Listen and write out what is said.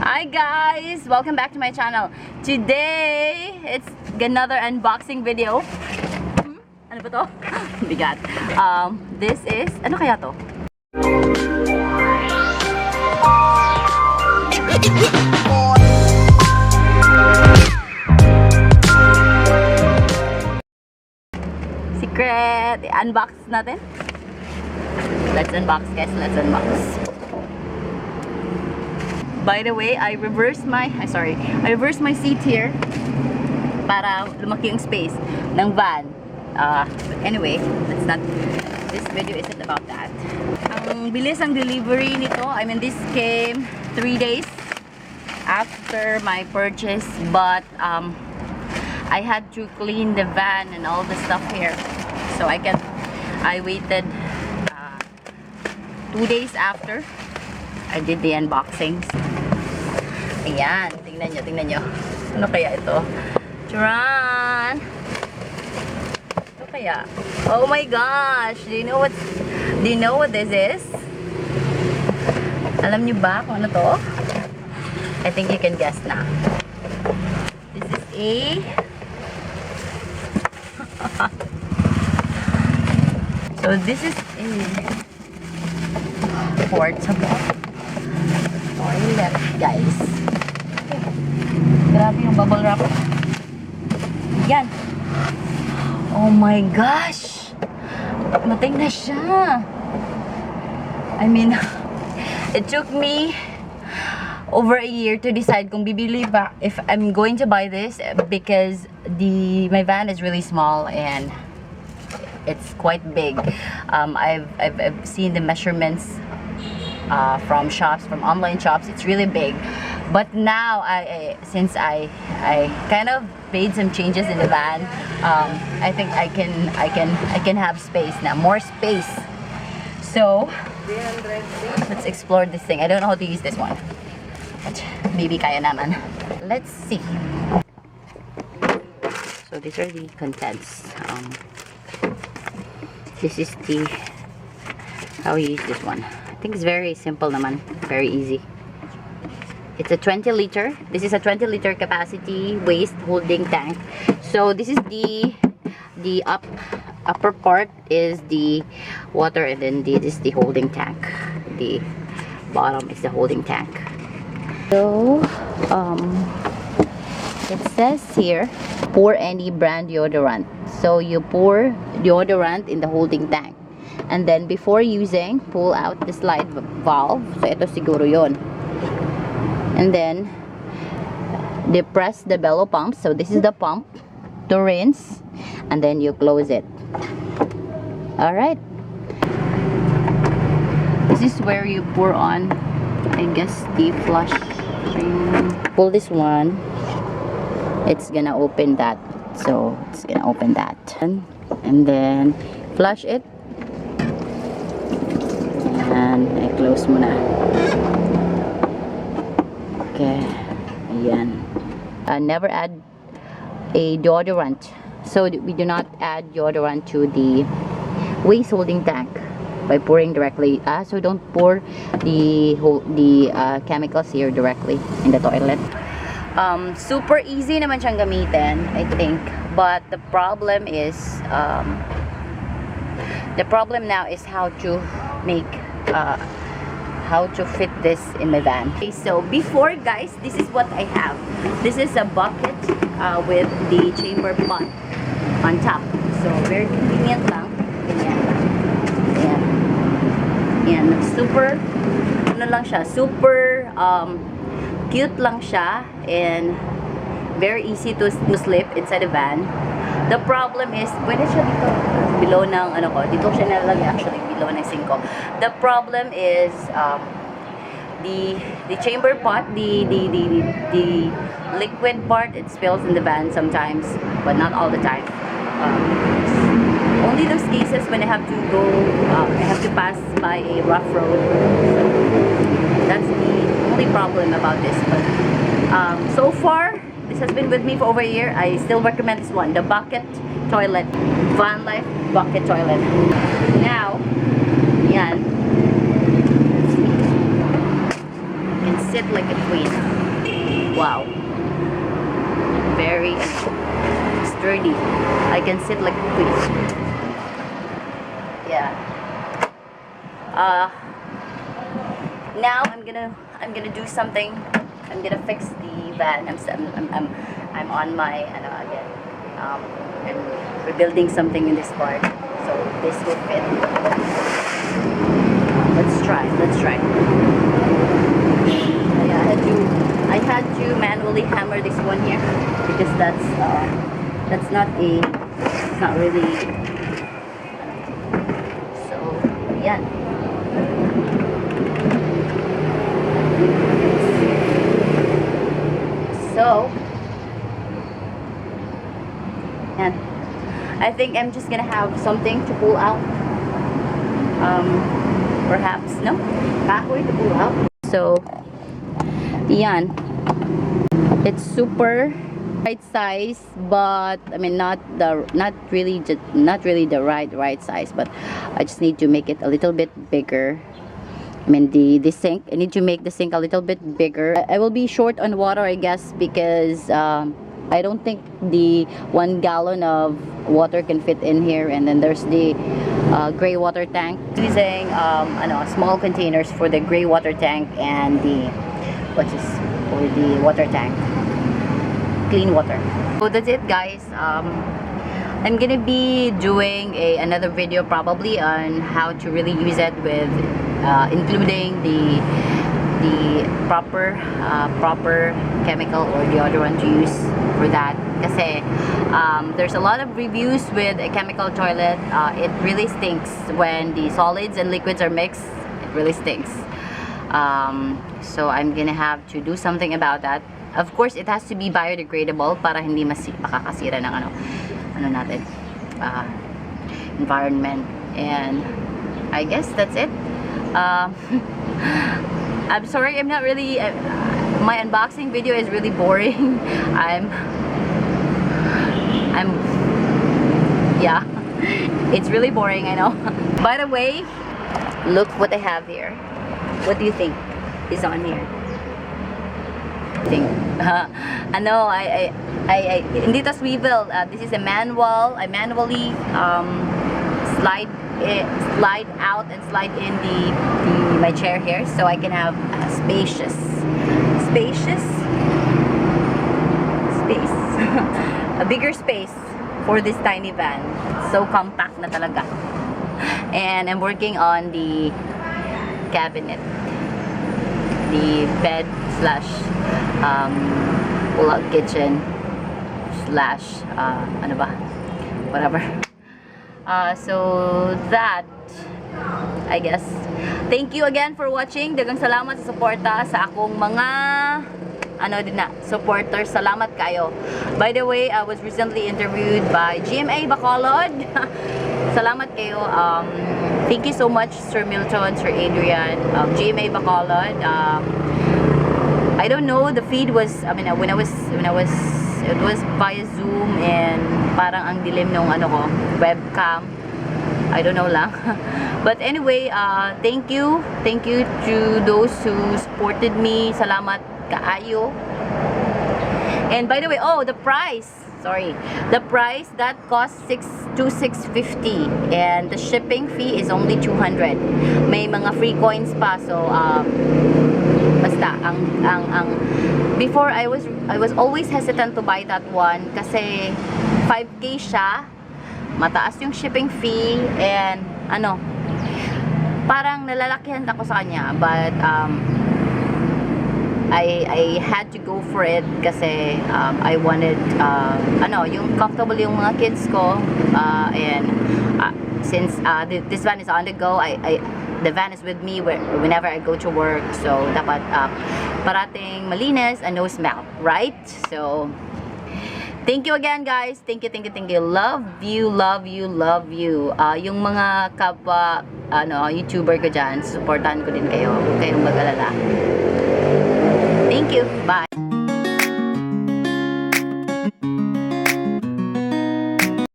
Hi guys! Welcome back to my channel. Today, it's another unboxing video. Ano ba to? Bigat. This is, ano kaya to? Secret! I-unbox natin. Let's unbox guys, let's unbox. By the way, I reversed my seat here para lumaki yung space ng van. But anyway, this video isn't about that. Ang bilis ang delivery nito. I mean, this came 3 days after my purchase, but I had to clean the van and all the stuff here. So I waited 2 days after I did the unboxing. Ayan, tingnan nyo. Ano kaya ito? Charan! Ano kaya? Oh my gosh! Do you know what this is? Alam nyo ba kung ano to? I think you can guess na. This is so this is a portable toilet, guys. Grabe yung bubble wrap. Yan. Oh my gosh! Mating na siya. I mean, it took me over a year to decide kung bibili ba if I'm going to buy this, because my van is really small and it's quite big. I've seen the measurements from online shops. It's really big. But now, since I kind of made some changes in the van, I think I can have space now, more space. So let's explore this thing. I don't know how to use this one, but maybe kaya naman. Let's see. So these are the contents. This is how you use this one. I think it's very simple naman, very easy. It's a 20 liter. This is a 20 liter capacity waste holding tank. So this is the upper part is the water, and then this is the holding tank. The bottom is the holding tank. So it says here, pour any brand deodorant. So you pour deodorant in the holding tank, and then before using, pull out the slide valve. So ito siguro yon. And then depress the bellow pump. So this is the pump to rinse, and then you close it. All right. This is where you pour on, I guess, the flushing. Pull this one. It's gonna open that. So it's gonna open that, and then flush it. And I close muna. Okay, ayan. Never add a deodorant. So we do not add deodorant to the waste holding tank by pouring directly. So don't pour the chemicals here directly in the toilet. Super easy naman siyang gamitin, I think. But the problem now is how to fit this in my van. Okay, so before, guys, this is what I have. This is a bucket with the chamber pot on top. So very convenient lang. Ayan. Super, ano lang siya, super cute lang siya, and very easy to slip inside the van. The problem is, pwede siya dito below ng ano ko, dito siya nalagay actually below ng sink ko. The problem is the chamber pot, the liquid part, it spills in the van sometimes, but not all the time. Only those cases when I have to pass by a rough road. That's the only problem about this. But so far, this has been with me for over a year. I still recommend this one, the bucket toilet, Vanlife bucket toilet. Now, yan, you can sit like a queen. Wow. Very sturdy. I can sit like a queen. Yeah. Now I'm gonna do something. I'm gonna fix the van. I'm on my again. I'm rebuilding something in this part, so this will fit. Let's try. Yeah, I had to manually hammer this one here because that's not it's not really. So yeah. So, and I think I'm just gonna have something to pull out. Perhaps, no? Kahoy to pull out. So, yan. It's super right size, but I mean not really the right size, but I just need to make it a little bit bigger. I mean the sink, I need to make the sink a little bit bigger. I will be short on water, I guess, because I don't think the 1 gallon of water can fit in here, and then there's the gray water tank. Using small containers for the gray water tank and the for the water tank, clean water. So that's it, guys. I'm gonna be doing another video probably on how to really use it with including the proper chemical or deodorant to use for that. Kasi there's a lot of reviews with a chemical toilet. It really stinks when the solids and liquids are mixed. It really stinks. So I'm gonna have to do something about that. Of course, it has to be biodegradable para hindi makakasira ng natin, environment. And I guess that's it. I'm sorry, I'm not really my unboxing video is really boring. Yeah, it's really boring, I know. By the way, look what I have here. What do you think is on here? I know I hindi to swivel. This is a manual. I manually slide out and slide in my chair here, so I can have a space a bigger space for this tiny van. So compact na talaga. And I'm working on the cabinet, the bed slash pull-out kitchen slash whatever. So that, I guess. Thank you again for watching. Daghang salamat sa suporta sa akong mga supporters. Salamat kayo. By the way, I was recently interviewed by GMA Bacolod. Salamat kayo. Thank you so much, Sir Milton, Sir Adrian, GMA Bacolod. I don't know, the feed was, it was via Zoom, and parang ang dilim nung webcam. I don't know lang. But anyway, thank you to those who supported me. Salamat kaayo. And by the way, the price that cost $650, and the shipping fee is only 200. May mga free coins pa, so basta before I was always hesitant to buy that one kasi 5K siya, mataas yung shipping fee, and parang nalalakihan ako sa kanya, but I had to go for it kasi I wanted yung comfortable yung mga kids ko, and since this van is on the go, the van is with me whenever I go to work, so dapat parating malinis and no smell, right? So thank you again, guys. Thank you. Love you. Yung mga kapwa YouTuber ko dyan, supportan ko din kayo. Huwag kayong mag-alala. Thank you. Bye.